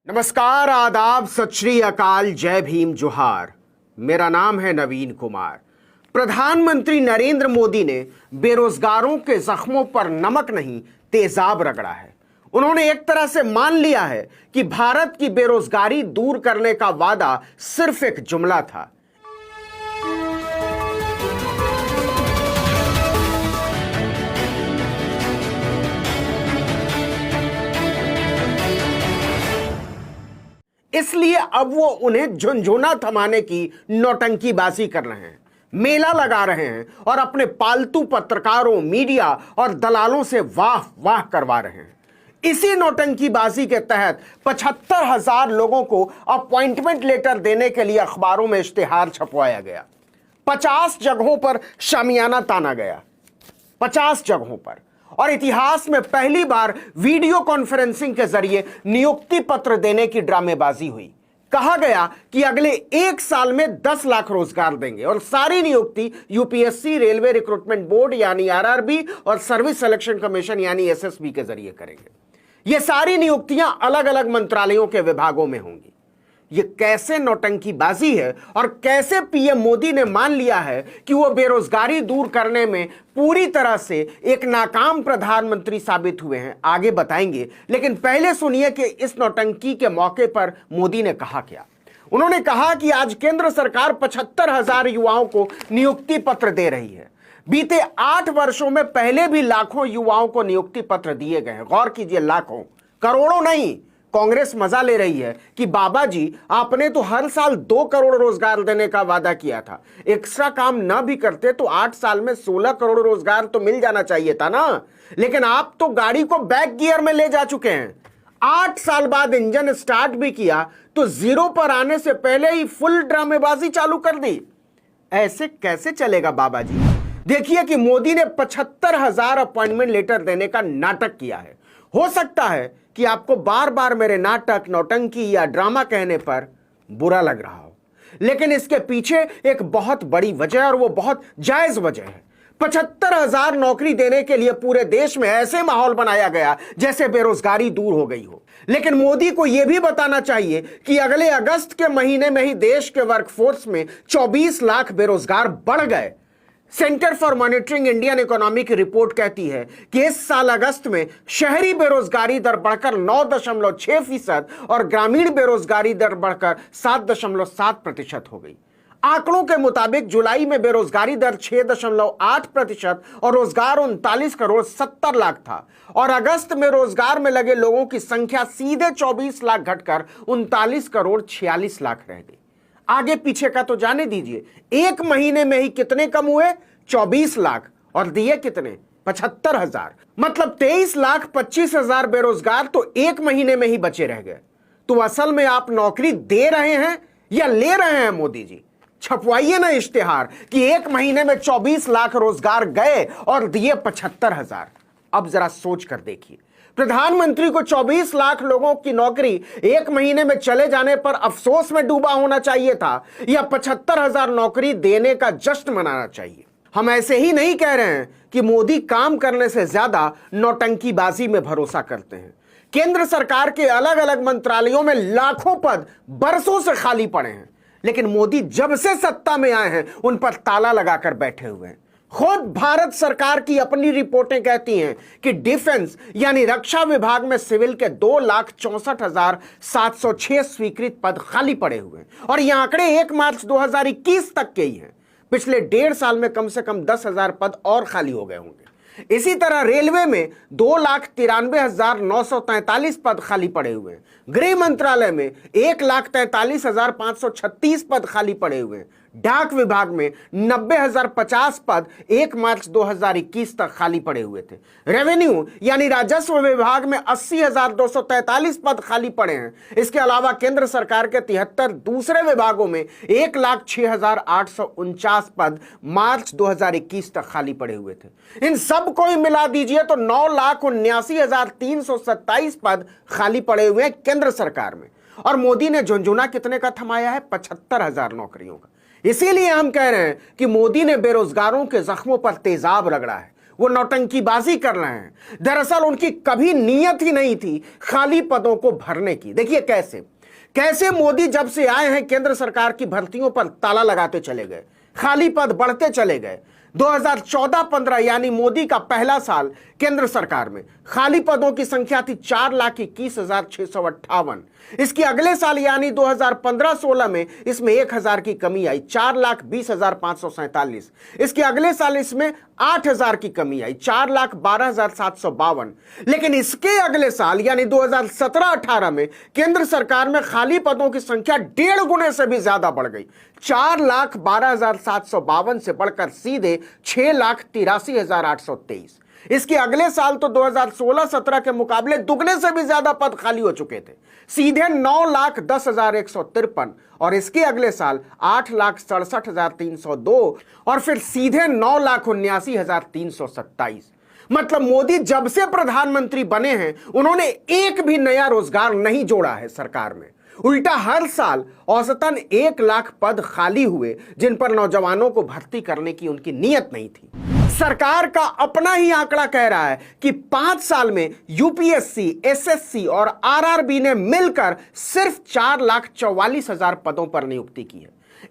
नमस्कार, आदाब, सत श्री अकाल, जय भीम, जोहार। मेरा नाम है नवीन कुमार। प्रधानमंत्री नरेंद्र मोदी ने बेरोजगारों के जख्मों पर नमक नहीं तेजाब रगड़ा है। उन्होंने एक तरह से मान लिया है कि भारत की बेरोजगारी दूर करने का वादा सिर्फ एक जुमला था। इसलिए अब वो उन्हें झुनझुना थमाने की नौटंकीबाजी कर रहे हैं, मेला लगा रहे हैं और अपने पालतू पत्रकारों, मीडिया और दलालों से वाह वाह करवा रहे हैं। इसी नौटंकीबाजी के तहत 75,000 लोगों को अपॉइंटमेंट लेटर देने के लिए अखबारों में इश्तिहार छपवाया गया। 50 जगहों पर शामियाना ताना गया, 50 जगहों पर। और इतिहास में पहली बार वीडियो कॉन्फ्रेंसिंग के जरिए नियुक्ति पत्र देने की ड्रामेबाजी हुई। कहा गया कि अगले 1 साल में 10 लाख रोजगार देंगे और सारी नियुक्ति यूपीएससी, रेलवे रिक्रूटमेंट बोर्ड यानी आरआरबी और सर्विस सिलेक्शन कमीशन यानी एसएसबी के जरिए करेंगे। ये सारी नियुक्तियां अलग अलग मंत्रालयों के विभागों में होंगी। ये कैसे नौटंकीबाजी है और कैसे पीएम मोदी ने मान लिया है कि वो बेरोजगारी दूर करने में पूरी तरह से एक नाकाम प्रधानमंत्री साबित हुए हैं, आगे बताएंगे। लेकिन पहले सुनिए कि इस नौटंकी के मौके पर मोदी ने कहा क्या। उन्होंने कहा कि आज केंद्र सरकार 75,000 युवाओं को नियुक्ति पत्र दे रही है। बीते 8 वर्षों में पहले भी लाखों युवाओं को नियुक्ति पत्र दिए गए हैं। गौर कीजिए, लाखों, करोड़ों नहीं। कांग्रेस मजा ले रही है कि बाबा जी, आपने तो हर साल 2 करोड़ रोजगार देने का वादा किया था। एक्स्ट्रा काम ना भी करते तो 8 साल में 16 करोड़ रोजगार तो मिल जाना चाहिए था ना। लेकिन आप तो गाड़ी को बैक गियर में ले जा चुके हैं। 8 साल बाद इंजन स्टार्ट भी किया तो जीरो पर आने से पहले ही फुल ड्रामेबाजी चालू कर दी। ऐसे कैसे चलेगा बाबा जी। देखिए कि मोदी ने 75,000 अपॉइंटमेंट लेटर देने का नाटक किया है। हो सकता है कि आपको बार बार मेरे नाटक, नौटंकी या ड्रामा कहने पर बुरा लग रहा हो, लेकिन इसके पीछे एक बहुत बड़ी वजह है और वो बहुत जायज वजह है। 75,000 नौकरी देने के लिए पूरे देश में ऐसे माहौल बनाया गया जैसे बेरोजगारी दूर हो गई हो। लेकिन मोदी को यह भी बताना चाहिए कि अगले अगस्त के महीने में ही देश के वर्कफोर्स में 24 लाख बेरोजगार बढ़ गए। Centre for monitoring Indian economy की रिपोर्ट कहती है कि इस साल अगस्त में शहरी बेरोजगारी दर बढ़कर 9.6% और ग्रामीण बेरोजगारी दर बढ़कर 7.7% हो गई। आंकड़ों के मुताबिक जुलाई में बेरोजगारी दर 6.8% और रोजगार 39 करोड़ 70 लाख था और अगस्त में रोजगार में लगे लोगों की संख्या सीधे 24 लाख घटकर 39 करोड़ 46 लाख रह गई। आगे पीछे का तो जाने दीजिए, 1 महीने में ही कितने कम हुए? 24 लाख। और दिए कितने? 75,000। मतलब 23,25,000 बेरोजगार तो 1 महीने में ही बचे रह गए। तो असल में आप नौकरी दे रहे हैं या ले रहे हैं? मोदी जी, छपवाइए ना इश्तिहार कि 1 महीने में 24 लाख रोजगार गए और दिए 75,000। अब जरा सोच कर देखिए, प्रधानमंत्री को 24 लाख लोगों की नौकरी 1 महीने में चले जाने पर अफसोस में डूबा होना चाहिए था या 75,000 नौकरी देने का जश्न मनाना चाहिए? हम ऐसे ही नहीं कह रहे हैं कि मोदी काम करने से ज्यादा नौटंकीबाजी में भरोसा करते हैं। केंद्र सरकार के अलग अलग मंत्रालयों में लाखों पद बरसों से खाली पड़े हैं, लेकिन मोदी जब से सत्ता में आए हैं उन पर ताला लगाकर बैठे हुए हैं। खुद भारत सरकार की अपनी रिपोर्टें कहती हैं कि डिफेंस यानी रक्षा विभाग में सिविल के 2,64,706 स्वीकृत पद खाली पड़े हुए हैं और ये आंकड़े 1 मार्च 2021 तक के ही हैं। पिछले 1.5 साल में कम से कम 10,000 पद और खाली हो गए होंगे। इसी तरह रेलवे में 2,93,943 पद खाली पड़े हुए हैं। गृह मंत्रालय में 1,43,536 पद खाली पड़े हुए हैं। डाक विभाग में 90,050 पद 1 मार्च 2021 तक खाली पड़े हुए थे। रेवेन्यू यानी राजस्व विभाग में 80,243 पद खाली पड़े हैं। इसके अलावा केंद्र सरकार के 73 दूसरे विभागों में 1,06,849 पद मार्च 2021 तक खाली पड़े हुए थे। इन सब को ही मिला दीजिए तो 9,79,327 पद खाली पड़े हुए हैं केंद्र सरकार में। और मोदी ने झुनझुना कितने का थमाया है? 75,000 नौकरियों का। इसीलिए हम कह रहे हैं कि मोदी ने बेरोजगारों के जख्मों पर तेजाब रगड़ा है। वो नौटंकीबाजी कर रहे हैं। दरअसल उनकी कभी नीयत ही नहीं थी खाली पदों को भरने की। देखिए कैसे मोदी जब से आए हैं केंद्र सरकार की भर्तियों पर ताला लगाते चले गए, खाली पद बढ़ते चले गए। 2014-15 यानी मोदी का पहला साल केंद्र सरकार में खाली पदों की संख्या थी 4,21,658। इसके अगले साल यानी 2015-16 में इसमें 1,000 की कमी आई, 4,20,547। इसके अगले साल इसमें 8,000 की कमी आई, 4,12,752। लेकिन इसके अगले साल यानी 2017-18 में केंद्र सरकार में खाली पदों की संख्या 1.5 गुने से भी ज्यादा बढ़ गई। 4,12,752 से बढ़कर सीधे 6,83,823। इसके अगले साल तो 2016-17 के मुकाबले दुगने से भी ज्यादा पद खाली हो चुके थे, सीधे 9,10,153। और इसके अगले साल 8,67,302 और फिर सीधे 9,79,327। मतलब मोदी जब से प्रधानमंत्री बने हैं उन्होंने एक भी नया रोजगार नहीं जोड़ा है सरकार में। उल्टा हर साल औसतन 1 लाख पद खाली हुए जिन पर नौजवानों को भर्ती करने की उनकी नीयत नहीं थी। सरकार का अपना ही आंकड़ा कह रहा है कि 5 साल में यूपीएससी, एसएससी और आरआरबी ने मिलकर सिर्फ 4,44,000 पदों पर नियुक्ति की है।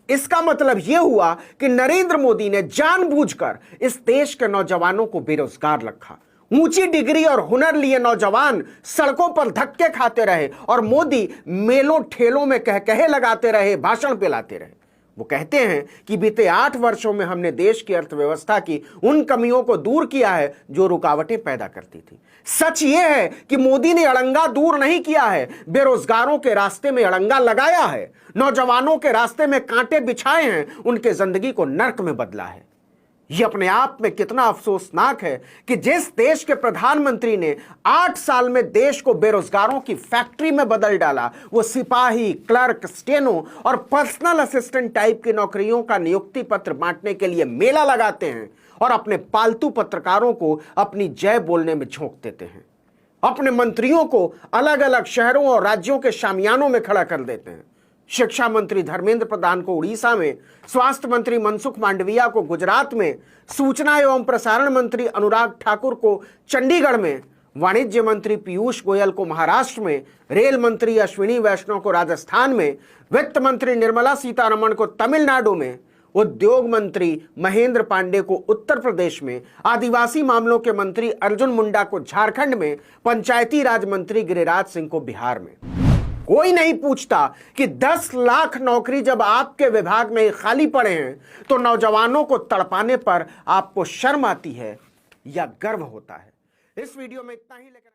इसका मतलब यह हुआ कि नरेंद्र मोदी ने जानबूझकर इस देश के नौजवानों को बेरोजगार रखा। ऊंची डिग्री और हुनर लिए नौजवान सड़कों पर धक्के खाते रहे और मोदी मेलों ठेलों में कहे लगाते रहे, भाषण पिलाते रहे। वो कहते हैं कि बीते 8 वर्षों में हमने देश की अर्थव्यवस्था की उन कमियों को दूर किया है जो रुकावटें पैदा करती थी। सच ये है कि मोदी ने अड़ंगा दूर नहीं किया है, बेरोजगारों के रास्ते में अड़ंगा लगाया है, नौजवानों के रास्ते में कांटे बिछाए हैं, उनके जिंदगी को नर्क में बदला है। यह अपने आप में कितना अफसोसनाक है कि जिस देश के प्रधानमंत्री ने 8 साल में देश को बेरोजगारों की फैक्ट्री में बदल डाला, वो सिपाही, क्लर्क, स्टेनो और पर्सनल असिस्टेंट टाइप की नौकरियों का नियुक्ति पत्र बांटने के लिए मेला लगाते हैं और अपने पालतू पत्रकारों को अपनी जय बोलने में झोंक देते हैं। अपने मंत्रियों को अलग अलग शहरों और राज्यों के शामियानों में खड़ा कर देते हैं। शिक्षा मंत्री धर्मेंद्र प्रधान को उड़ीसा में, स्वास्थ्य मंत्री मनसुख मांडविया को गुजरात में, सूचना एवं प्रसारण मंत्री अनुराग ठाकुर को चंडीगढ़ में, वाणिज्य मंत्री पीयूष गोयल को महाराष्ट्र में, रेल मंत्री अश्विनी वैष्णव को राजस्थान में, वित्त मंत्री निर्मला सीतारमण को तमिलनाडु में, उद्योग मंत्री महेंद्र पांडे को उत्तर प्रदेश में, आदिवासी मामलों के मंत्री अर्जुन मुंडा को झारखंड में, पंचायती राज मंत्री गिरिराज सिंह को बिहार में। कोई नहीं पूछता कि 10 लाख नौकरी जब आपके विभाग में खाली पड़े हैं तो नौजवानों को तड़पाने पर आपको शर्म आती है या गर्व होता है। इस वीडियो में इतना ही। लेकिन